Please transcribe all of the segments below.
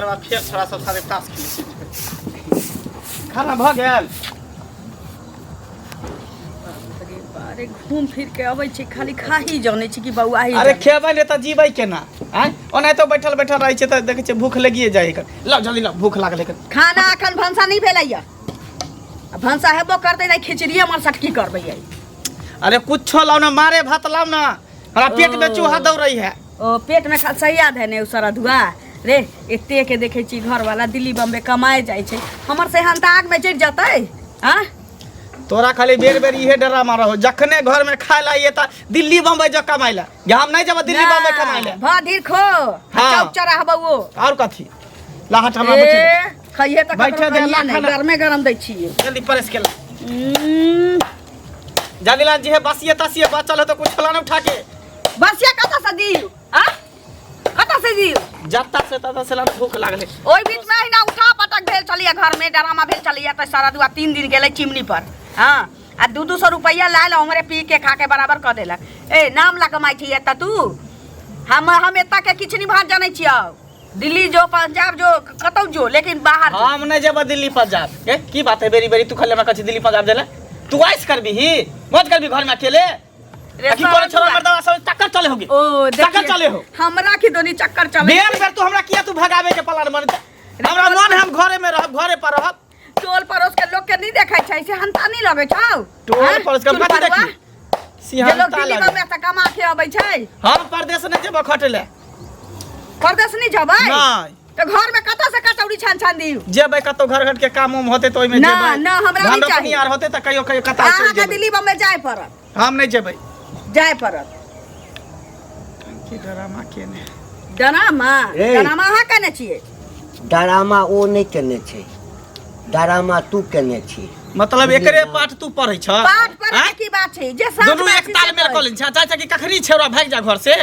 डरा फिर थोड़ा सा सारे ताश खेल। खाना भ गेल? अरे घूम फिर के अबै छी खाली खा ही जाने छी कि बौआ ही। अरे खेबै ने त जीबै केना? हैं ओना तो बैठल बैठल रहै छै त देखै छै भूख लगिए जाइ है। लो जल्दी लो, भूख लागल है। खाना अखन भंसा नहीं भेलैया। भंसा हेबो करते नहीं, खिचड़िए मरसट की करबै। अरे कुछो लाओ ना, मारे भात लाओ ना, हमरा पेट में चूहा दौड़ै है। ओ पेट में खसैया धने उसरा धुआ रे। एते के देखे छी घर वाला दिल्ली बम्बे कमाए जाय छै, हमर से हन आग में चढ़ जतै। हां तोरा खाली बेर बेर इहे डरा मारो हो, जखने घर में खाए लाइए त दिल्ली बम्बई जो कमाई ला। हम नहीं जब दिल्ली बम्बई कमाई ले। भाधीर खो चौक चौराहा बउओ और कथी लाहट हमरा बचे खइए त बैठे दे नहीं, गरमे गरम दै छिए। जल्दी परस के ला। जल्दी ला जी है बसिए तसिए बचल है तो कुछ ला ना उठा के। बसिया कत से दियो? हां कत से दियो? जत्ता से तता से ला भूख लागले। ओइ बीच में ही ना उठा पटक भेल चलिए, घर में डरामा भेल चलिए त सारा दुआ 3 दिन गेले चिमनी पर। हां आ 200 रुपया लायल हमरे पी के खा के बराबर क देलक। ए नाम ला कमाई छी एत तू। हम एत के किछ नहीं भात जानै छियौ। दिल्ली जो पंजाब जो कतौ जो, लेकिन बाहर हम नहीं जेब दिल्ली पंजाब। ए की बात है बेरी बेरी तू खले में कछ दिल्ली पंजाब देला? तू आइस करबी ही मत करबी घर में अकेले। की करे छोरा मर्दवा सब चक्कर चले होगी। ओ चक्कर चले हो हमरा की दोनी चक्कर चले। बेर बेर तू हमरा किया तू भगावे के प्लान बन। हमरा मन हम घरे में रहब, घरे पर रहब। टोल पड़ोस के लोग के नहीं देखै छै से हंता नहीं लगे छौ। टोल पड़ोस के मत देखी सिंहन दिल्ली में त कमा के आबै छै। हम परदेश नहीं जेब खटले। परदेश नहीं जबै? नहीं तो घर में कत से कचौड़ी छान छान दियो। जेबै कतो घर घर के काम उम होते तो ओइ में ना, जेबै। ना, हमरा नहीं चाहिए। यार होते त कहियो कहियो कता अहाँ चल के जेबै। दिल्ली बम्बे जाय पड़त। हम नहीं जेबै। जाय पड़त। की डरामा केने? डरामा डरामा अहाँ केने छियै? डरामा ओ नहीं केने छै, डरामा तू केने छी। मतलब एकरे पाठ तू पढ़ै छ? पाठ पढ़े की बात छै जे सब दोनों एक ताल में कॉलेज छ। चाचा की कखनी छेरा भाग जा घर से।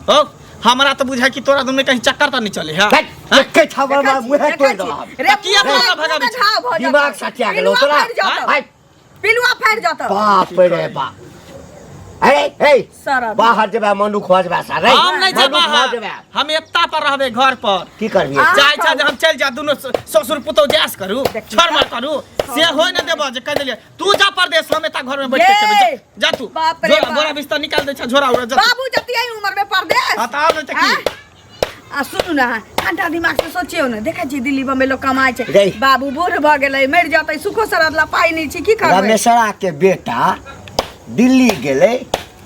हो हमरा तो बुझाय कि तोरा दुनु कहीं चक्कर त नहीं चले है। के छावर में मुंह तोड़ दो। रे किया बोला भगाबी? दिमाग सटिया गेलो तोरा। हाय पिलुआ फाड़ जात। बाप रे बाप। अरे ए सर बाहर जेबा मनु खोजबा सारे। हम नहीं जेबा, हम एत्ता पर रहबे घर पर। की करबी? चाय चाय हम चल जा दुनु ससुर पुतो जास करू, छरमर करू से होय न देबो जे कह देलिए। तू जा परदेश, हम एता घर में बैठ के खेबे। जा तू झोरा बोरा बिस्तर निकाल दे छ, झोरा उड़ा जा। बाबू जतियै उम्र में परदेश। बताओ न त की। आ सुनु ना, ठंडा दिमाग से सोचियो न। देखै छी दिल्ली बम्बे लोग कमाय छै, बाबू बूढ़ भ गेलै, मर जतै, सुखो सरद ला पाई नहीं छी, की करबै? रमेशरा के बेटा दिल्ली गेले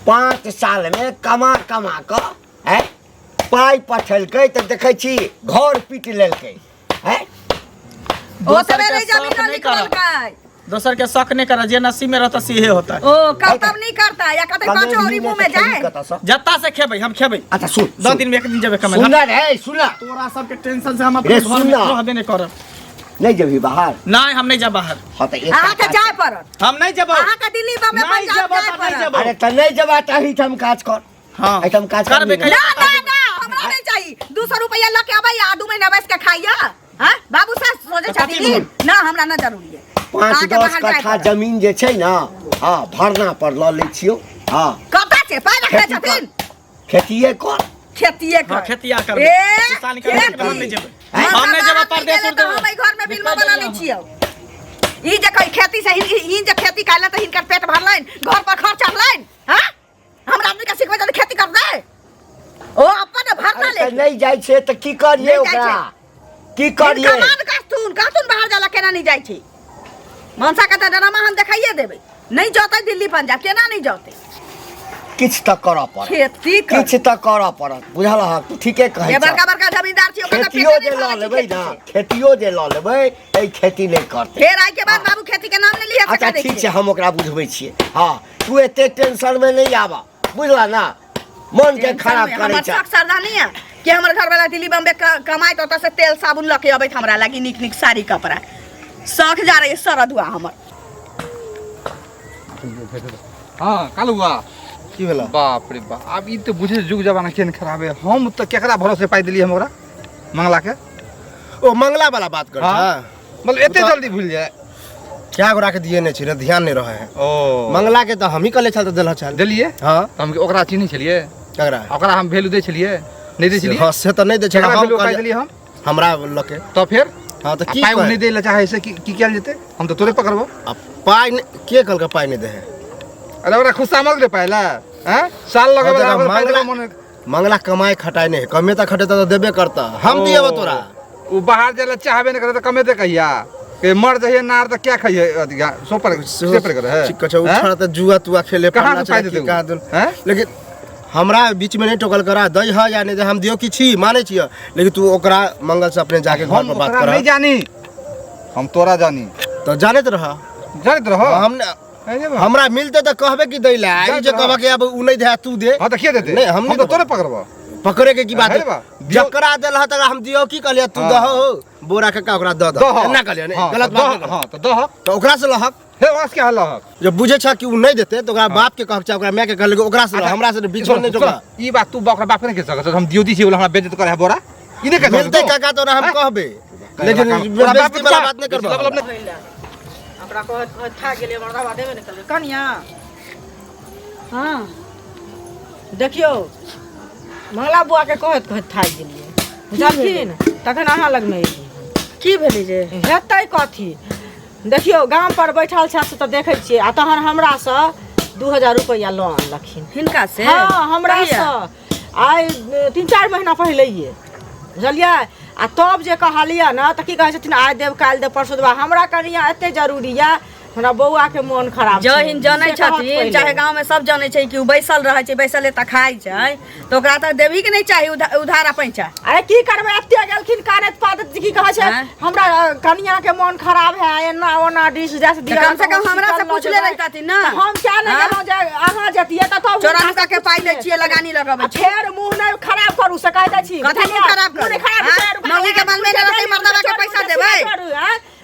5 साल में कमा क है पाई पठेलकै त देखै छी घर पीट लेलकै है। ओ सवेरे जमीन निकलकै। दोसर के शक नहीं करा, जे नसीब में रहता सीहे होता। ओ कर्तव्य नहीं करता या कते पांचो औरी मुंह में जाए। जत्ता से खेबै हम खेबै। अच्छा सुन 2 दिन में एक दिन जेबै कमाई। सुन रे सुन, तोरा सब के टेंशन से हम अपने घर में रहबे नहीं करब। नहीं जेबी बाहर? नहीं हम नहीं जा बाहर। हां त एक अहाँ के जाय पड़त। हम नहीं जेबै। अहाँ के दिल्ली बम्बे नहीं पंजाब जेबै जाय त नहीं पड़त। जेबै। अरे त नहीं जेबा त ही हम काज कर। हां एकदम काज करबे। ना ना ना हमरा नहीं चाहिए। 200 रुपया ल के आबै आ 2 महीना बस के खाइया। हां बाबू सास सोचे छथि ना हमरा ना जरूरी है। 5-10 कट्ठा जमीन जे छै ना, हां भरना पर ल लै छियो। हां कता छै पाई रखले छथिन? खेतिए कर। खेतिए कर। हां खेतिया करबै। ए किसान के हम नहीं जेबै। हम नहीं जेबै परदेश उर हम घर में बिल बना नहीं छियो। ई जे कई खेती से ई जे खेती काले त हिनकर पेट भरलैन, घर पर खर्च चढ़लैन। हां हमरा आदमी के सिखबै त खेती कर दे। ओ अपन भरता ले नहीं जाय छै त की करिए ओकरा? की करिए? कमान कातून बाहर जाला केना नहीं जाय छी? मनसा के त डरामा हम देखाइए देबै। नहीं जतै दिल्ली पंजाब केना नहीं जतै? किछ त कर पड़त। खेती कर। किछ त कर पड़त, बुझल ह? तू ठीके कहै ये छ। बड़का बड़का जमींदार छी ओकर खेतियो जे ल लेबै ना, खेतियो जे ल लेबै ए खेती नहीं करते। फेर आइ के बाद बाबू खेती के नाम नहीं लिया अच्छा सकै। ठीक छै हम ओकरा बुझबै छियै। हां तू एते टेंशन में नहीं आबा, बुझला ना? मन के खराब करे छ। हमर सरदा नहीं है कि हमर घर वाला दिल्ली बम्बे कमाई त ओत से तेल साबुन ल के अबै हमरा लागि निक निक साड़ी कपड़ा। शौक जा रे सरदुआ हमर। हां कालुआ की भेला? बाप रे बाप, अब ई तो बुझे जुग जमाना केन खराब है। हम तो केकरा भरोसे पाई दिली हम ओकरा मंगला के। ओ मंगला वाला बात कर हाँ? मतलब एते जल्दी भूल जाए? क्या गोरा के दिए नहीं छिरे, ध्यान नहीं रहे हैं। ओ मंगला के तो हम ही कले चल देला चल दिलिए। हां हम ओकरा चिन्ह छलिए, ककरा ओकरा हम वैल्यू दे छलिए नहीं दे छलिए? हां से तो नहीं दे छला। केकरा हम वैल्यू पाई दिली हम? हमरा लके। तो फिर हाँ तो की पाई कहे? नहीं दे ला चाहे से की क्या जेते हम तो तोरे पकड़बो। अब पाई के कल का पाई नहीं दे है। अरे ओरा खुशा मत रे पहला हैं साल लगे और देखा, वाला मंगला मंगला कमाए खटाई नहीं कमे तक खटे तो देबे करता हम दिए वो तोरा। उ बाहर जाला चाहबे नहीं करे तो कमे दे कहिया के मर जइए नार तो क्या खाइए अधिका सोपर से पर करे है कछो उछड़ त जुआ तुआ खेले कहाँ पड़ना से पाई देते कहाँ दून हैं? लेकिन हमरा बीच में नहीं टोकल करा दई है या नहीं दे हम दियो की छी माने छी लेकिन तू ओकरा मंगल से अपने जाके घर हम पर बात ओकरा कर नहीं जानी हम तोरा जानी तो जानत रहा जानत रहो हम हमरा मिलते तो कहबे की दैला आई जे कहबा के अब उ नहीं दे तू दे हां तो के देते नहीं, हम नहीं तो देबो। तोरे पकड़बो पकड़े के की बात है है बा। जकरा देल ह त हम दियो की कहलिए तू हाँ। दहो बोरा के का ओकरा द द ना कहलिए नहीं गलत बात नहीं। हां तो दह तो ओकरा से लहक हे वास के हल हक जब बुझे छ कि उ नहीं देते तो ओकरा बाप के कहक छ ओकरा मैं के कहले ओकरा से लह, हमरा से बीच में नहीं टोका ई बात तू ओकरा बाप ने के सकत हम दियो दी छी बोला हमरा बेइज्जत करे है बोरा ई नहीं कर मिलते काका तो हम कहबे लेकिन बेइज्जती वाला बात नहीं करबो हमरा कहत था गेले मरदा देबे नहीं कर कनिया। हां देखियो मंगला बुआ के कहत था गेलिए बुझलखिन तखन अहाँ लग में की भेलै जे हेतै कथी। देखियो गांव पर बैठल छ से तो देखै छियै आ तहन हमरा से 2000 रुपया लोन लखिन हिनका से। हां हमरा से आइ 3-4 महीना पहिले ये बुझलियै आ तब जे कहलियै ना त की कहै छथिन आइ देब काल्हि देब परसू देब। हमरा कनिया एते जरूरी है हमरा बौआ के मन खराब जहिन जानै छथिन चाहे गांव में सब जानै छै कि उ बैसल रहै छै बैसले त खाइ छै तो ओकरा त देबी के नहीं चाही उधार पैसा। अरे की करबै एते गेलखिन कानत पादत की कहै छै हमरा कनिया के मन खराब है एना ओना डिश जैसे दिया कम से कम हमरा से पूछले रहतथिन ना हम क्या नहीं गेलौ जे अहाँ जतिए त तब चोरा नुका के पाइ लै छियै लगानी लगाबै छी फेर मुंह नहीं खराब करू से कहै छी कथि नहीं खराब कर मौगी के मन में रहै मर्दवा के पैसा देबै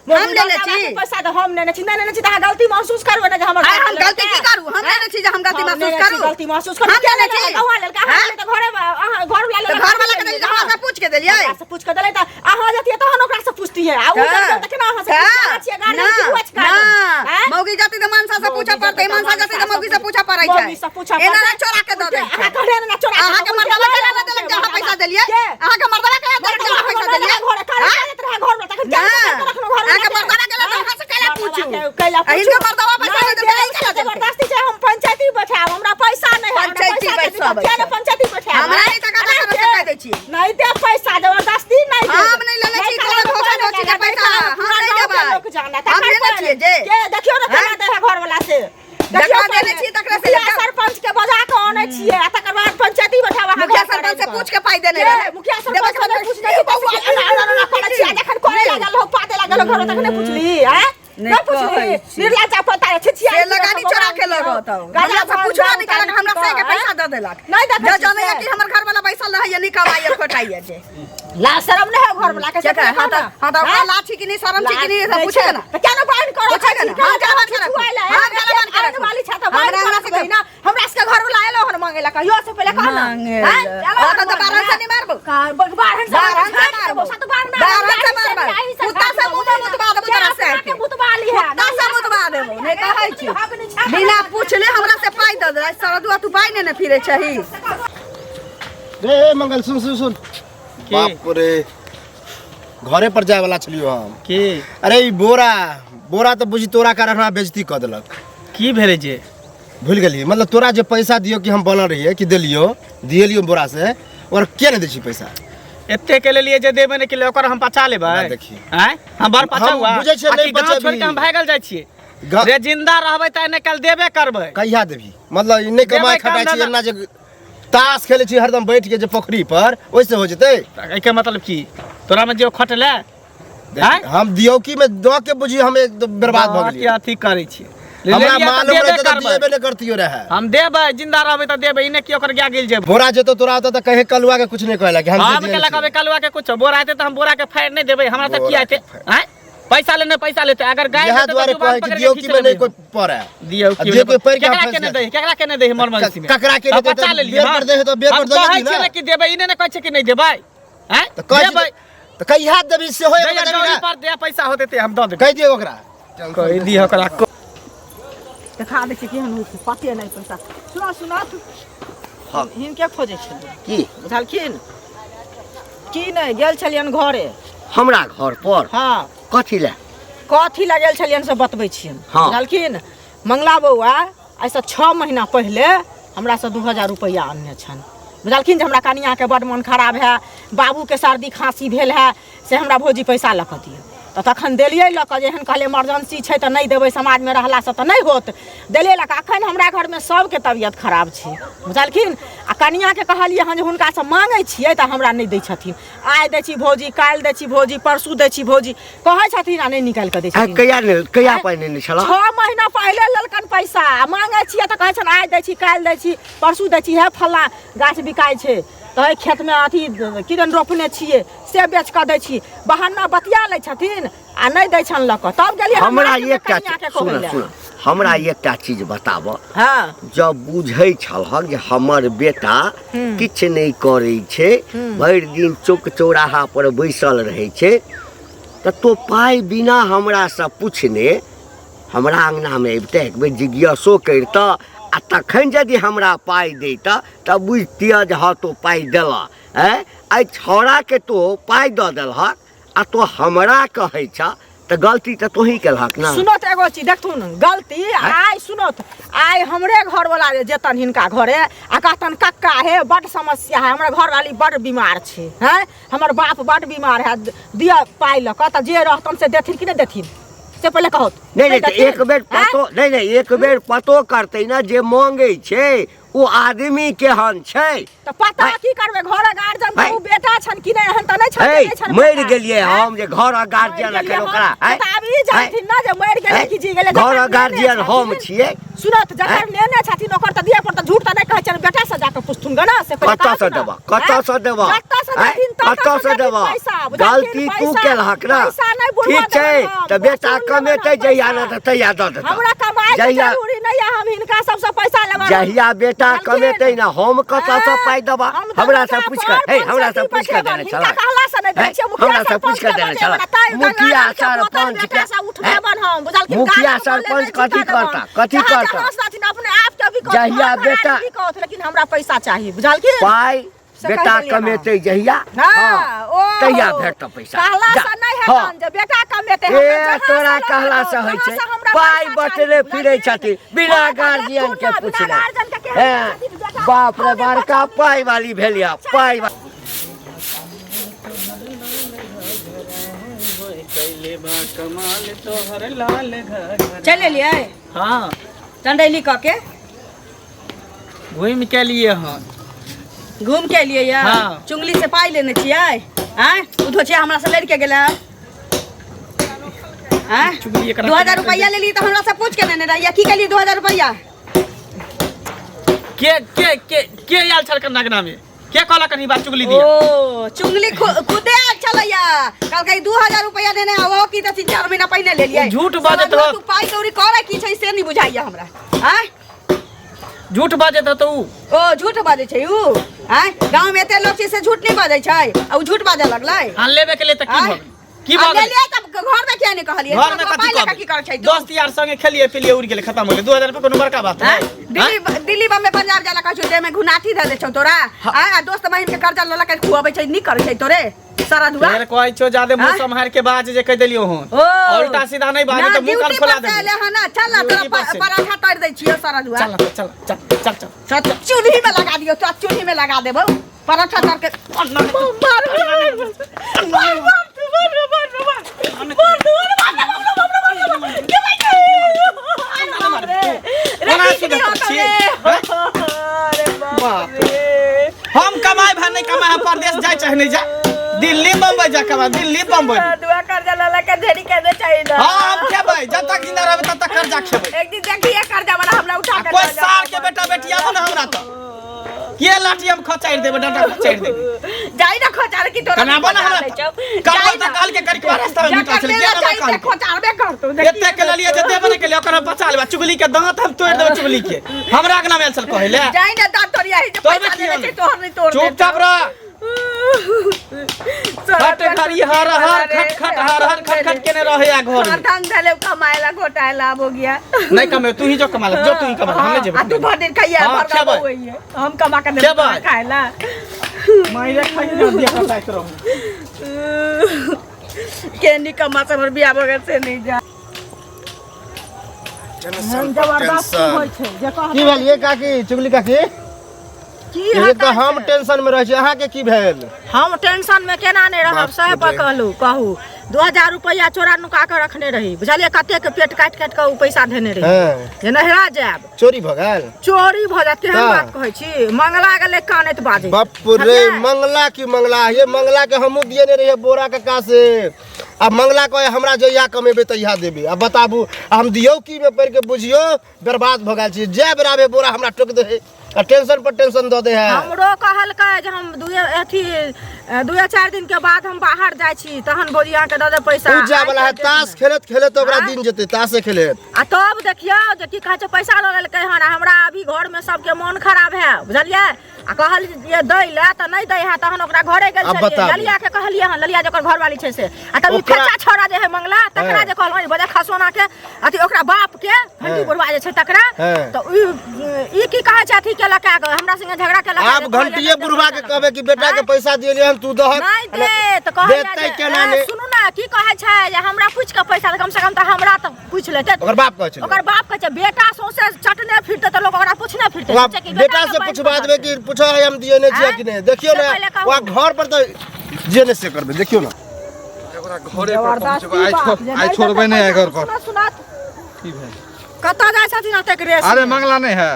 हम लेने छी पैसा तो हम लेने छी नहीं छी त गलती महसूस करबे ना जे हमर हम गलती की करू हम लेने छी जे हम गलती महसूस करू गलती महसूस करू क्या लेने छी गवा लेल का हम त घरे अहाँ घर वाला के देलिए हमरा से पूछ के देलिए से पूछ के देले त अहाँ जतिए तहन ओकरा से पूछती है आ उ त केना अहाँ से पूछ छियै गाड़ी की पूछ का मौगी जाति त मानसा से पूछा पड़तै मानसा जाति त मौगी से पूछा पड़ै छै मौगी से पूछा एना ना चोरा के द दे अहाँ घरे ना चोरा अहाँ के मर्दवा के ना देलक जे अहाँ पैसा देलिए अहाँ के मर्दवा के देलक जे अहाँ पैसा देलिए घर का घर में तक क्या रखनो घर अहाँ के मर्दवा के अहाँ से कैला पूछू कैला इनके मर्दवा पैसा नहीं देबै कैला देबै जबरदस्ती छै हम पंचायती बैठाब हमरा पैसा नहीं है पंचायती बैठाब क्या ना पंचायती बैठाब हमरा नहीं तक से कह दै छी नहीं दे पैसा जबरदस्ती नहीं दे हम नहीं लेले छी कोनो धोखा धोखी के पैसा हम नहीं देबै हम लेने छियै जे के देखियो ना केना दे है घर वाला से देखियो देने छी तकरा से सरपंच के बजा के आनै छियै आ तकर बाद पंचायती बैठाब मुखिया सरपंच से पूछ के पाई देने रहे मुखिया सरपंच से पूछ नहीं करे छियै जखन करे लागल हो पाते लागल घर तक नहीं पूछली हैं नहीं पूछली निर्लज्जा पता है छिछिया से लगानी चोरा के लगो त हमरा से पूछो नहीं कहलक हमरा से के पैसा द देलक नहीं दे जे जाने कि हमर घर वाला बैसल रहै नि कमाइए खोटाइए जे ला शर्म नहीं है घर वाला के हां त लाठी कि नहीं शर्म छी कि नहीं सब पूछे ना तो क्या ना बाहर करो पूछे ना हां क्या बात करे हां क्या बात करे वाली छाता बाहर हमरा से ना हमरा से घर वाला आएलो हन मांगेला कहियो से पहले कहना हां त बारह से नहीं मारबो बाहर से मारबो सात बार ना बारह से मारबो कुत्ता से मुंह मुंह बात बुतरा से के बुतवाली है कुत्ता से मुंह बात देबो नहीं कहै छी बिना पूछले हमरा से पाई द दे सरदुआ तू पाई ने फिरे छही रे मंगल सुन सुन सुन बाप रे घरे पर जाए वाला छलियो हम की अरे ई बोरा तो बुझी तोरा कारण हमरा बेइज्जती क देलक की भेलै जे भूल गेली मतलब तोरा जे पैसा दियो कि हम बनल रहिए कि दिलियो बोरा से और के नहीं दै छी पैसा एते के लिए जे देबे ने के लिए ओकर हम पचा लेबै ना देखी। हैं हम बड़ पचा हुआ बुझै छियै नहीं गाँव छोड़ बचेबी। के हम भागल जाइ छियै रे जिंदा रहबै त ने कल देबे करबै कहिया देबी मतलब ई नहीं कमाई देबै काम खटाई छी धंधा। एना जे ताश खेले छी हरदम बैठ के जे पोखरी पर ओइसे हो जते एके मतलब की तोरा में जे खटले हम दियोकी में द के बुझी हम एकदम बर्बाद भ गेली अथी करै छी हमरा मालूम रहे त देबे नहीं करतियो रहे हम देबै जिंदा रहबै त देबै इने की ओकर गा गेल जे बोरा जेतो तोरा त कहे कलुआ के कुछ नहीं कहला कि हम के लगाबे कलवा के कुछ बोरा आते त हम बोरा के फाड़ नहीं देबै हमरा त की आते हैं पैसा लेते अगर गाय यहां द्वारे कहे कि दियोकी में नहीं कोई पड़े दियोकी कोई पर केकरा के नहीं दे हमर मर्जी में ककरा के नहीं पचा ले बेर कर दे तो बेर कर दे कहै छै कि देबै इने ने कहै छै कि नहीं देबै हैं तो देबै तो कहिया देबी से होय जौनी पर दे पैसा होते ते हम द देबै कह दियो ओकरा कह दी ओकरा देखा दे छी केहन होय छै पते नहीं पैसा सुना हां हिनके खोजे छै की बुझलखिन की नहीं गेल छलियन घरे। हमरा घर पर हाँ कथी ले? कथी लए गेल छलियन से बतबै छियन। हाँ। बुझलखिन मंगला बौआ ऐसा 6 महीना पहले हमरा से 2000 रुपया आनने छन। बुझलखिन जे हमरा कनिया के बड मन खराब है, बाबू के सर्दी खांसी भेल है, से हमरा भौजी पैसा लऽ कऽ दियौ। तो तखन देलियै लऽ कऽ, जेहन कहले इमरजेंसी छै तऽ नहीं देबै, समाज में रहला से तऽ नहीं होत, देलियै लऽ कऽ। अखन हमरा घर में सबके तबियत खराब छै। बुझलखिन आ कनिया के कहलियै हन जे हुनका से मांगै छियै तऽ हमरा नहीं दै छथिन। आइ दै छी भौजी, काल्हि दै छी भौजी, परसू दै छी भौजी, कहै छथिन आ नहीं निकाल कऽ दै छथिन। कहिया पाइ नहि छला? 6 महीना पहले लेलकन पैसा, आ मांगै छियै तऽ कहै छन आइ दै छी, काल्हि दै छी, परसू दै छी। हे फल्ला गाछ बिकाइ छै तऽ खेत में अथी किरण रोपने छियै से बेच कऽ दै छी। बहाना बतिया लै छथिन आ नहीं दै छन लऽ कऽ। तब गेलियै हमरा एकटा चीज बताब। हाँ जब बुझै छलहक जे हमर बेटा किछु नहीं करै छै, भरि दिन चौक चौराहा पर बैसल रहै छै, तऽ तो पाइ बिना हमरा से पूछने हमरा अंगना में अबिते एक बेर जिज्ञासो करिता, आ तखन यदि हमरा पाइ दैता तऽ बुझतियै जे हाँ तो पाइ देला। आइ छौड़ा के तो पाइ दऽ देलहक आ तो हमरा कहै छ, तऽ गलती तऽ तोही केलहक ना। सुनत एगो चीज देखथुन गलती आइ सुनत, आइ हमरे घर वाला जेतन हिनका घरे आ कहतन कक्का हे बड समस्या है, हमरा घर वाली बड बीमार छै, हैं हमर बाप बड बीमार है, दिया पाइ लऽ कऽ, तऽ जे रहतन से देथिन कि नहीं देथिन से पहले कहत। नहीं एक बेर पतो नहीं एक बेर पतो करते ना जे मांगे छै ओ आदमी केहन छै। तो पता की करबे, घर गार्जियन के बेटा छन कि नहीं हन त नहीं छन। मर गेलिए हम जे घर गार्जियन के ओकरा तब ई जानथिन ना जे मर गेलै कि जी गेलै। घर गार्जियन हम छिए। सुनत जकर लेने छथिन ओकर त दिए पर त झूठ त नहीं कहै छन, बेटा से जाके पुछथुन गना से पहले कतऽ से देबा गलती तू केलहक ना। ठीक छै त बेटा कमेतै जहिया ना त तहिया दऽ देता। हमरा कमाई जरूरी नहीं है, हम हिनका सबसे पैसा लेबा जहिया बेटा कमेतै ना हम कतऽ से पाइ देबा? हमरा से पूछ कर, हमरा से पूछ कर देने छला, हमरा से पूछ कर देने छला। मुखिया सरपंच के मुखिया सरपंच कथी करता अपने आप के भी जहिया बेटा लेकिन हमरा पैसा चाहिए। बुझलखिन पाइ बेटा कमेतै जहिया तहिया भेटत पैसा। कहला से नहीं है जे बेटा कमेतै, ए तोरा कहला से होइ छै? पाइ बटले फिरै छथिन बिना गार्जियन के पूछले। बाप रे बड़का पाइ वाली भेलिया पाइ। चल एलिए हाँ चंदैली कह के घूम के लिए हन घूम के लिए या हाँ। चुंगली से पाई लेने छियै हैं? उधो छियै हमरा से लड़ के गेला हैं? चुगली एकरा 2000 रुपया ले ली तो हमरा से पूछ के लेने रहिया की के लिए 2000 रुपया? के आयल छल नगना में? के कहला कनी बात चुगली दिया? ओ चुंगली खुदे चलैया कल कहीं 2000 रुपया देने आवो की त 4 महीना पहले ले लिया। झूठ बाजत हो। तू पाई दौरी करे की छै से नहीं बुझाइया हमरा। हैं झूठ बाजत हो तो ओ झूठ बाजे छै उ? हैं गांव में एते लोग छै से झूठ नहीं बाजे छै आ उ झूठ बाजे लगलै। हां लेबे के लिए त की भग की भग ले ले तब घर में क्या नहीं कहलिए? घर में कथी कर छै? दोस्त यार संगे खेलिए पिलिए उड़ गेले खत्म हो गेले। 2000 रुपया कोनो बड़का बात है? दिल्ली बम्बे पंजाब जाला कहै छै में घुनाठी दे दे छौ तोरा आ दोस्त महिम के कर्जा लला के खुआबै छै नहीं करे छै तोरे सारा दुआ। यार कहै छौ जादे मुंह संभार के बाज जे कह देलियो हन उल्टा सीधा नहीं बाजे त मुंह कान खोला दे। चल तोरा पराठा तर दै छियो सारा दुआ। चल चूल्ही में लगा दियो तो चूल्ही में लगा देबो पराठा तर के हम कमाए भाई नहीं कमाए परदेश जाए चाहे नहीं जा दिल्ली बम्बई जा कमा दिल्ली बम्बई दुआ कर्जा लला के ढेरी के दे चाहिए ना। हां हम खेबै जब तक जिंदा रहबै तब तक कर्जा खेबै। एक दिन देखिए कर्जा वाला हमरा उठा के कोई साल के बेटा बेटिया बन हमरा तो के लाठी हम खचाड़ देबै डाटा खचाड़ देबै जाई ना खचाड़ की तोरा कना बना हमरा काल तक काल के करके रास्ता में निकल चल के ना काल खचाड़बे कर तू एते के लिए जे देबे के लिए ओकरा बचा लेबा चुगली के दांत हम तोड़ देबै चुगली के हमरा के नाम चल कहले जाई ना दांत तोड़िया ही जो पैसा देले छै तोहर नहीं तोड़ चुपचाप रह। खट खरी हर हर खट खट हर हर खट खट केने रहे आ घर में धन धले कमाएला घोटाएला हो गया नहीं कमे तू ही जो कमा ले जो तू ही कमा हम ले जेबे तू भर दिन खाइए भर का होई है हम कमा के दे खाएला मायरे खाई ना देखा जाइत रहू के निकम्मा से हमर बियाह बगैर से नहीं जा हम जबरदस्त होइ छै जे कह की भेल ये काकी चुगली काकी की ये तो हता हम टेंशन में रह छी अहाँ के की भेल हम टेंशन में केना नहीं रहब बाप सह रे। पर कहू 2000 रुपया चोरा नुका के रखने रही बुझलिए कते के पेट काट काट के उ पैसा देने रही हाँ जे नहरा जाब चोरी भ गेल चोरी भ जात केहन हाँ। बात कहै छी मंगला गेले कानैत बाजे बाप रे मंगला की मंगला ये मंगला के हमू दिए ने रहिए बोरा काका से अब मंगला कहे हमरा जइया कमेबे तइया देबे अब बताबू हम दियौ की में पढ़ के बुझियो बर्बाद भ गेल छी जे बराबे बोरा हमरा टोक दे आ टेंशन पर टेंशन द दे है हमरो कहलकै जे हम दुए चार दिन के बाद हम बाहर जाइ छी तहन बोलिया के द दे पैसा पूजा वाला है ताश खेलत खेलत ओकरा हाँ? दिन जते ताशे खेलत आ तब देखियो जे की कहै छै पैसा ल लेलकै हन आ हमरा अभी घर में सबके मन खराब है बुझलिए आ कहल ये दै ले त नहीं दै है तहन ओकरा घरे गेल अब छलिए बताबू। ललिया के कहलिए हन ललिया जकर घर वाली छै से आ तब ई ओकरा- फेचा छोरा जे है मंगला तकरा हाँ। जे कहल बजा खसोना के अथी ओकरा बाप के घंटी हाँ। बुढ़वा जे छै तकरा हाँ। तो ई की कहै छै अथी केलक हमरा संगे झगड़ा केलक आप घंटिए बुढ़वा के कहबे कि बेटा के पैसा दिए हम तू दह नहीं दे त कहै देतै केना ने सुनू ना की कहै छै जे हमरा पूछ के पैसा कम से कम त हमरा त पूछ लेते ओकर बाप कहै छै ओकर बाप कहै छै बेटा सौसे चटने फिरते त लोग ओकरा पूछने फिरते वहाँ सोचे कि बेटा के से पैसा पूछवा कहाँ देबे कि पूछो है हम दिए ने छिए हाँ? कि नहीं देखियो से ना पहले कहू। वहाँ घर पर तो जे ने से करबे देखियो ना घरे पर पहुंचबे आई छोड़बे नहीं है घर पर की भेल कत जाय छथिन अते के रेस अरे मंगला नहीं है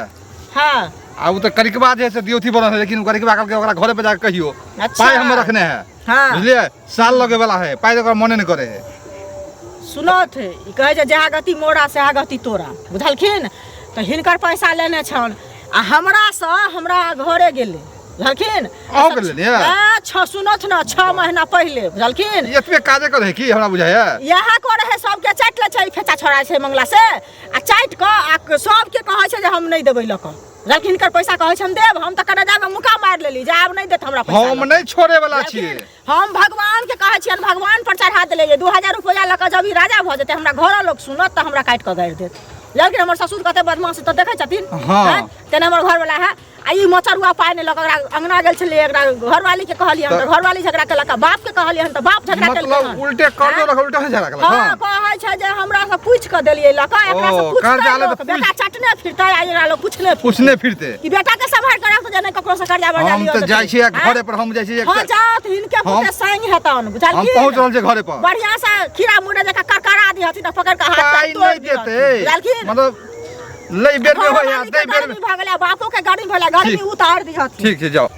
हां आ उ तो करिकबा जे से दियोथी बनल है लेकिन करिकबा कल के ओकरा घरे पे जाके कहियो अच्छा। पाई हम रखने है हां बुझलिए साल लगे वाला है पाई ओकरा मने नहीं करे है सुनो थे ई कहै छै जहा गति मोरा से गति तोरा बुझलखिन त हिनकर पैसा लेने छन आ हमरा से हमरा घरे गेले बुझलखिन अहूँ के लेलियै? हां सुनत न 6 महीना पहले बुझलखिन एतबे काजे करे है की हमरा बुझाय है यहाँ को रहे सबके चाट ले छै फेचा छोड़ा छै मंगला से आ चाट के आ सबके कहै छै जे हम नहीं देबै लक लेकिन हिनकर पैसा कहै छै हम देब हम त कनाडा में मुका मार लेली जे आब नहीं देत हमरा पैसा हम लक। नहीं छोड़े वाला छिए लेकिन हम भगवान के कहै छियन भगवान पर चढ़ा देले 2000 रुपया लक जब ई राजा भ जेते हमरा घर लोग सुनत त हमरा काट के गाड़ देत लेकिन हमर ससुर कते बदमाश त देखै छथिन हाँ। हैं? तेने हमर घर वाला है आ ई मचरुआ पाय ने लक ओकरा अंगना गेल छले एकरा घरवाली के कहलियन त घरवाली झगड़ा केलक आ बाप के कहलियन त बाप झगड़ा केलक मतलब उल्टे कर दो रख उल्टा झगड़ा कर हां कहै छै जे हमरा से पूछ के देलियै लका एकरा से ओ, पूछ कर्जा ले त बेटा चटने फिरतै आ एकरा लोग पूछने पूछने फिरते कि बेटा के संभाल के रख जे नहीं ककरो से कर्जा बर्जा हम लियो तो जाय छी घरे पर हम जाय छी हां जात हिनके पुते संग हेतन बुझल हम की पहुंच रहल छी घरे पर बढ़िया से खीरा मुड़ा जका करकरा दी हथि त पकड़ के हाथ पाई तोड़ नहीं दिहथि। देते बुझल की मतलब लई बेर में होया दे बेर में भ गेलै बापो के गाड़ी भेलै गाड़ी ठीक। उतार दी हथि ठीक है जाओ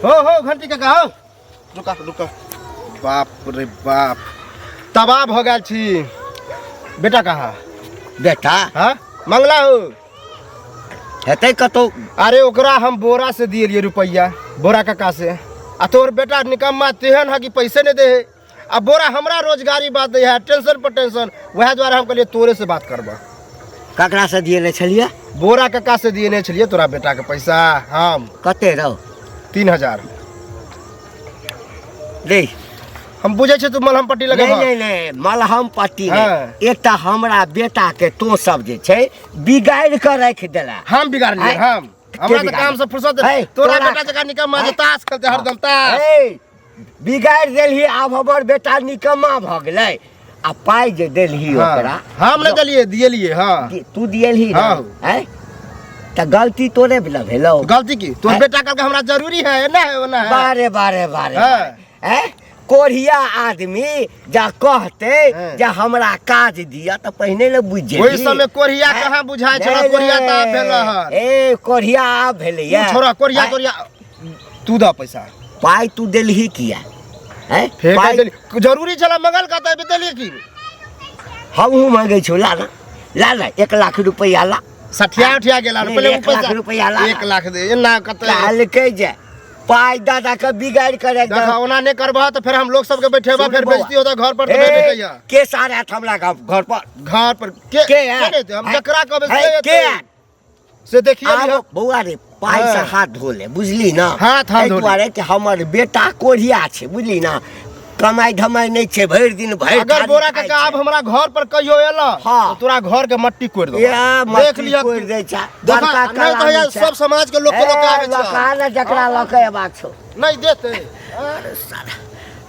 हो घंटी काका हो रुका रुका बाप रे बाप तबाह भ गेल छी बेटा कहाँ बेटा हाँ मंगला हो हेतै कतौ अरे ओकरा हम बोरा से दिए रुपया बोरा काका से आ तोर बेटा निकम्मा तेहन है कि पैसे नहीं दे है अब बोरा हमरा रोजगारी बात दे है टेंशन पर टेंशन वह द्वारा हम कहलिए तोरे से बात करबा ककरा से दिए ले छलिए बोरा काका से दिए नहीं छलिए तोरा बेटा के पैसा हम कते रहो 3000 दे हम बुझे छे तू मलहम पट्टी लगे नहीं नहीं नहीं मलहम पट्टी हाँ। नहीं एकटा हमरा बेटा के तो सब जे छै बिगाड़ के रख देला हम बिगाड़ लिए आय, हम हमरा तो बिगाड़ काम से फुर्सत आय, तोरा तोरा- बेटा जगह निकम्मा जे आय, ताश खेलते हरदम ताश ए, बिगाड़ देलही आब हमर बेटा निकम्मा भ गेलै आ पाई जे देलही ओकरा हम नहीं दिलिए दिए हाँ तू दियलही हाँ। हैं त गलती तोरे भेलो भेलो गलती की तोर आय। बेटा कल के हमरा जरूरी है ना है ना है बारे बारे बारे हाँ। हैं कोढ़िया आदमी जा कहते हाँ। जे हमरा काज दिया त पहिने ले बुझ जेबी ओहि समय कोढ़िया कहाँ बुझाय छला नहीं, कोढ़िया त नहीं। भेल हन ए कोढ़िया आब भेलैया तू छोड़ा कोढ़िया कोढ़िया तू दा पैसा पाई तू देलही किया हैं फेंक पाई देली जरूरी छला मंगल का त देलिए की हमहू मांगे छौ ला ना 1 लाख रुपया ला सठिया उठिया गेला नहीं, पहले 1 लाख रुपया ला 1 लाख दे एना कत काल के जे पाई दादा के बिगाड़ करे देखा ओना नहीं करबा तो फिर हम लोग सबके बैठेबा फिर बौआ। बेइज्जती होता घर पर तो नहीं बैठैया के सारे हमरा घर पर घर पर के के है? देते हम है? जकरा कहबे है, से के देते। है? से देखिए आब बौआ रे पाई से हाँ। हाथ धो ले बुझली ना हाथ एहि धो ले। दुआरे कि हमर बेटा कोढ़िया छै बुझली ना कमाई धमाई नहीं छे भर दिन भर अगर बोरा के आप हमरा घर पर कहियो एला हाँ। तो तोरा घर के मट्टी कोड़ दो या देख लिया कोई दे छा देखा बड़का नहीं तो यार सब समाज के लोग के लोग आवे छ लका जकरा लके बात छो नहीं देते अरे साला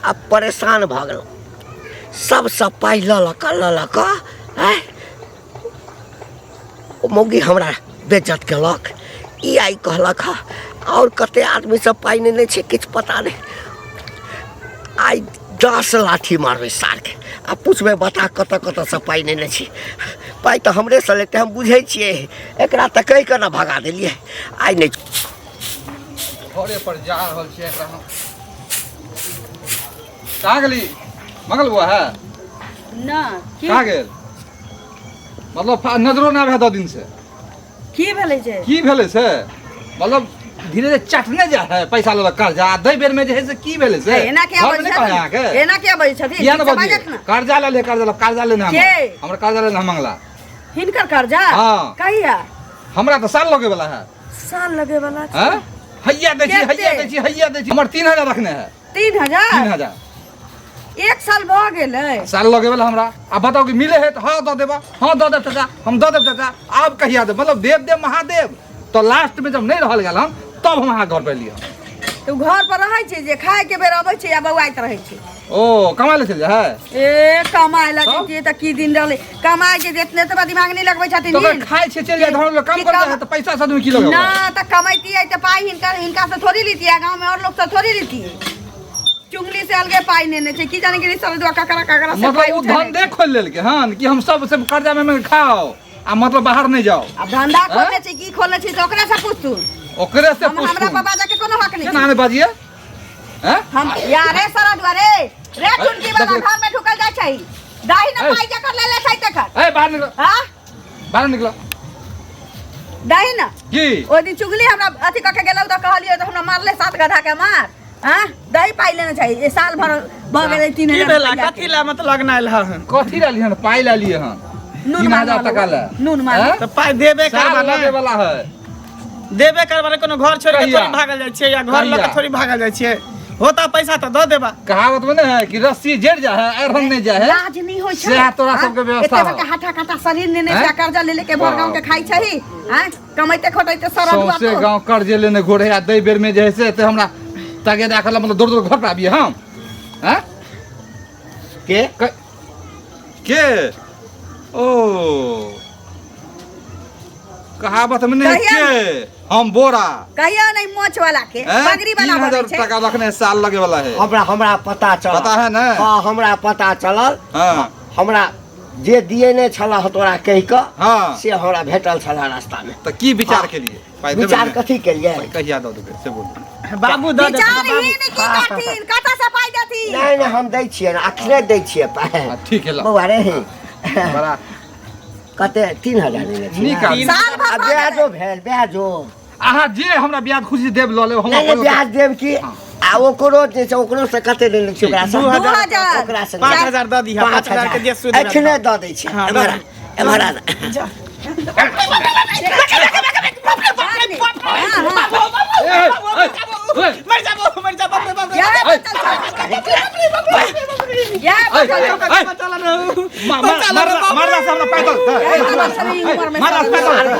अब परेशान भ गेल सब पाई ललक हैं ओ मौगी हमरा बेइज्जत केलक ई आई कहलक और कते आदमी सब पाई नहीं छे किछ पता नहीं आई 10 लाठी मारबे सार के आ पूछबे बता कत से पाई नहीं छी पाई तो हमरे से लेते हम बुझे छिए एकरा त कह के ना भगा देलिए आई नहीं घरे पर जा रहल छी एकरा हम कहाँ गेली मंगल बुआ है ना कहाँ गेल मतलब नजरो ना भे 2 दिन से की भेलै जे की भेले से मतलब धीरे धीरे चटने जा है पैसा लेला कर्जा दई बेर में जे है से की भेले से एना क्या घर में नहीं कहे आके एना क्या बजै छथिन किया ना समझत बजिए ना कर्जा ले कर्जा लेना के? हमरा कर्जा लेना मंगला हिनकर कर्जा हाँ। कहिया हमरा तो साल लगे वाला है साल लगे वाला छै हैं हैया दे छी हमर 3000 रखने है 3000 3000 एक साल भ गेलै साल लगे वाला हमरा अब बताओ कि मिले है तो हाँ दो देबा हाँ दो देब चाचा हम दो देब चाचा आप कहिया दे मतलब देव महादेव तो लास्ट में जब नहीं रहल गेल हम तब हम अहाँ घर पे लिया तू घर पर रहै छै जे खाए के बेर अबै छै या बौआइत रहै छै ओ कमाए ले चल जा है ए कमाए तब? लगे त की दिन रहले कमाए के जितने तो दिमाग नहीं लगबै छथिन तो नीन। अगर खाए छे चल जाए घर में काम कि कर कम- है तो पैसा साथ में की लगे ना त कमाइती है त पाई हिनका से थोड़ी लीती है गांव में और लोग से थोड़ी लीती है चुंगली से अलगे पाई नेने छै की जाने के सरदुआ काकरा से पाई मतलब वो उठा धंधे खोल लेल के हन कि हम सब से कर्जा में खाओ आ मतलब बाहर नहीं जाओ अब धंधा खोले छै की खोले छै त ओकरा से पूछ तू ओकरे से हमरा पूछ बाबा जाके कोनो हक नहीं केना छै। ने बाजिए हैं हम यारे सरदुआ रे चुनकी बाबा देखिए। घर में ढुकल जाय छै दाही न ए। पाई जकर ले ले छै तकर ए बाहर निकलो हां बाहर निकलो दाही न की ओ दिन चुगली हमरा अथी कके गेलौ त कहलियो त हमरा मारले 7 गधा के मार हां दही पाई लेना चाहिए साल भर भ गेलै 3000 की भेला कथी ला मतलब लगना एल हन कथी लाली हन पाई लाली हन नून 3000 टका ले नून मार हैं? तो पाई देबे करबा साल लगे ना वाला है देबे करबा कोनो घर छोड़ के कहिया? थोड़ी भागल जाय छियै या घर लग कहिया? के थोड़ी भागल जाय छियै होता पैसा तो दो देबा कहावत में है कि रस्सी जड़ जा है अरहन नहीं जा है लाज नहीं होय छै से तोरा सबके व्यवस्था एते हो। बड़का हाथा काटा शरीर ने हैं? कर्जा ले लेके भर गांव के खाई छही हैं कमाइते खटाइते सरद सौसे गांव कर्जे लेने घोड़े आ दई बेर में जे है से ते हमरा तागे दाखला मतलब दूर दूर घर पे आबिए हम हैं के ओ कहावत में नहीं कहिया के हम बोरा कहियो नहीं मोच वाला के हैं? पगड़ी वाला 3000 बनै छै टका रखने साल लगे वाला है हमरा पता चलल पता है ना? हाँ हमरा पता चलल हाँ हमरा जे दिए ने छला तोरा कह के हाँ से हमरा भेटल छला रास्ता में तो की विचार के लिए पाई देबै विचार ने? कथी के लिए कहिया दो देबै से बोल बाबू दो दे विचार बाबू ही नहीं की करथिन कतऽ से पाई देथिन नहीं नहीं हम दै छियै ना अखने दै छियै पाइ हाँ, ठीक है ला बौआ रे बड़ा कते 3000 लेने छियै निकाल साल भर आ भऽ गेलै। ब्याजो भेल ब्याजो अहाँ जे हमरा ब्याज खुशी देब लऽ लेब हम नहीं नहीं अपन- ब्याज देब की आ ओकरो जे छै ओकरो से कते लेने छियै ओकरा से 2000 ओकरा से 5000 दऽ दिहा 5000 के जे सूद एखने दऽ दै छियै हाँ, एमहर एमहर मर जा बाबू मर जा बाप रे बाप रे यार यार मारला से हमरा पैदल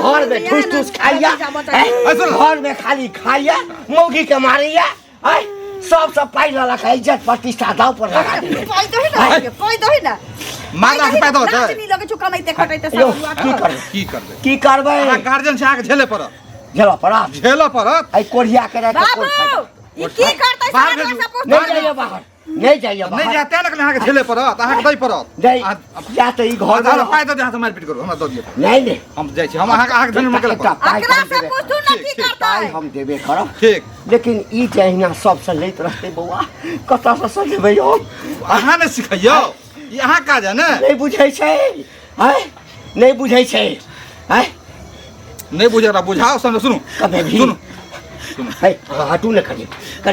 घर में ठूस ठूस खाइया घर में खाली खाइया मौगी के मारिया सब पाई ललक इज्जत प्रतिष्ठा दाव पर लगा दिए मारला से पैदल होतै नहीं लगे छु कमाइते खटाइते यो सब की करबै अहाँ गार्जियन से आके झेले पड़त झेलो पड़ा झेले पड़त आई कोढ़िया के रख बाबू ई की करतै बाहर सारा भेजू। सब पूछ नहीं जाइए बाहर नहीं जाइए नहीं बाहर जाते ना अहाँके झेले पड़त अहाँके दै पड़त नहीं या तो ई घर हजार में पाइ दऽ दे अहाँ मारपीट करू हमरा दऽ दिअ नहीं नहीं हम जाइ छी हम अहाँके धन में एकटा पाइ अकरा हम से देबे पूछ तू ना की ठीक, पाइ करतै हम देबे करब ठीक लेकिन ई जहिना सबसे लैत रहतै बौआ कतऽ से सजेबै हम अहाँ ने सिखैयौ ई अहाँ काज है ने नहीं बुझै छै हैं नहीं बुझै छै हैं नहीं बुझे रहा बुझाओ सुनो कबे भी सुनो है हटू ने कनी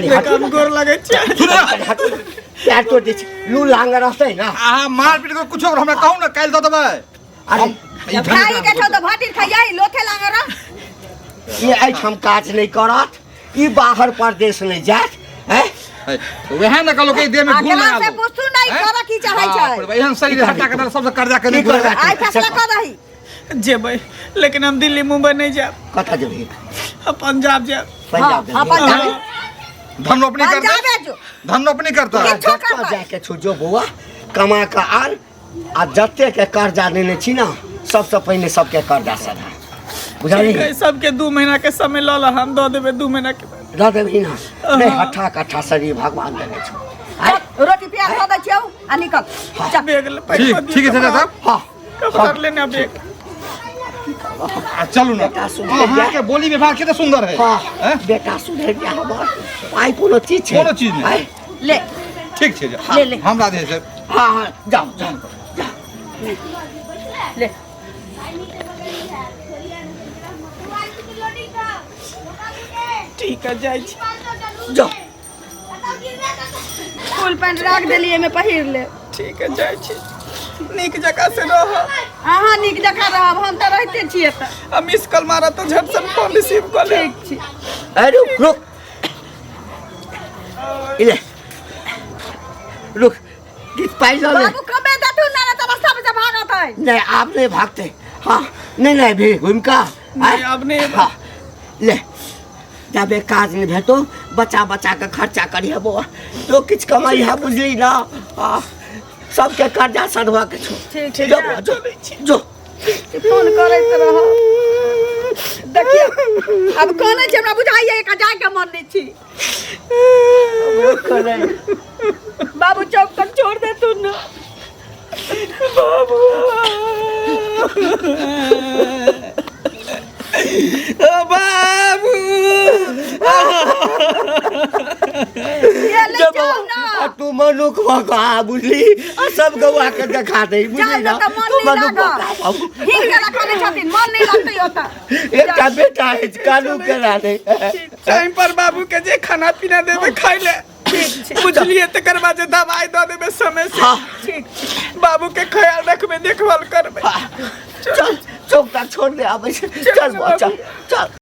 हटू काम गोर लगे छै सुनो हटू पैर तो दे लू लांग रहतै ना अहाँ मारपीट करू कुछो हमरा कहू ने काल्हि दऽ देबै अरे ई धन खाई के छौ त भाटिर खइयाई लोथे लांगर ये एहिठाम काज नहीं करत ई बाहर परदेश नहीं जात हैं है तो वह ना कहलो के देह में घून अगला लगा से दो पूछू नहीं हैं? कर की चाहे हाँ, छै पर एहन शरीर हटा के सबसे कर्जा के की करबै? आई फैसला कर रही जेबै लेकिन हम दिल्ली मुंबई नहीं जाब कतऽ जेबही हम पंजाब जाब पंजाब हां जेबही? पंजाब धनोपनी कर पंजाब जो धनोपनी करता है किछो जतऽ करबै। जाके छौ जो बौआ कमा कऽ आर आ जते के कर्जा देने छी ना सबसे पहिने सबके कर्जा सधा बुझली ठीक है, सबके 2 महीना के समय लऽ ला हम दऽ देबै 2 महीना के बाद। दऽ देबही ना नहीं हट्ठा कट्ठा शरीर भगवान देने छौ रोटी प्याज दऽ दै छियौ आ निकल जा बैग ले पैसा ठीक ठीक है चाचा साहब हाँ कब कर लेना बैग चलू ना बेटा सुन अहाँ के बोली व्यवहार कितना सुंदर है हाँ हैं? बेटा सुधरि जा हमर पाइ कोनो चीज छै कोनो चीज नहीं। आँय? ले ठीक छै ले ले हमरा दे छै हाँ हाँ जाओ जाओ ले ठीक है जाय छी जाओ फुल पैंट राख देलिए में पहिर ले ठीक है जाय छी नीक जगह से रह अहाँ नीक जकाँ रहब हम तऽ रहिते छियै तऽ हम मिस कॉल मारा तो झट से फोन रिसीव कर ले ठीक छी अरे रुक रुक इले रुक गीत पाइ लो ले बाबू कबे दतू ना ना तऽ रास्ता में से भागत है नहीं आप नहीं भागते हाँ नहीं नहीं भी घूम का नहीं, अब नहीं। हाँ ले जब एक काज नहीं भेटो बच्चा बच्चा के खर्चा करिए बौआ तो किछ कमाई है बुझली ना हाँ सबके कर्जा सधवा के छो ठीक छै जो जो जो फोन करैत रह देखिए अब कहने छै हमरा बुझाइए एक जाय के मन नहीं छी बाबू चौक तक छोड़ दे तू ना बाबू ये ले जब जाओ ना तू मनुख भगा बुझली आ सब गवा के देखा दे जाओ बुझली ना ना तो मन तू नहीं मनुख लागा भगा बाबू हिंग के रखने छथिन मन नहीं लगते होता एक का बेटा है कानू करा दे टाइम पर बाबू के जे खाना पीना देबे खाइ ले बुझलिए तकर बाद जे दवाई दऽ देबे समय से हाँ बाबू के ख्याल रखबे देखभाल करबे चल चौक तक छोड़ दे आबै छै चल बच्चा चल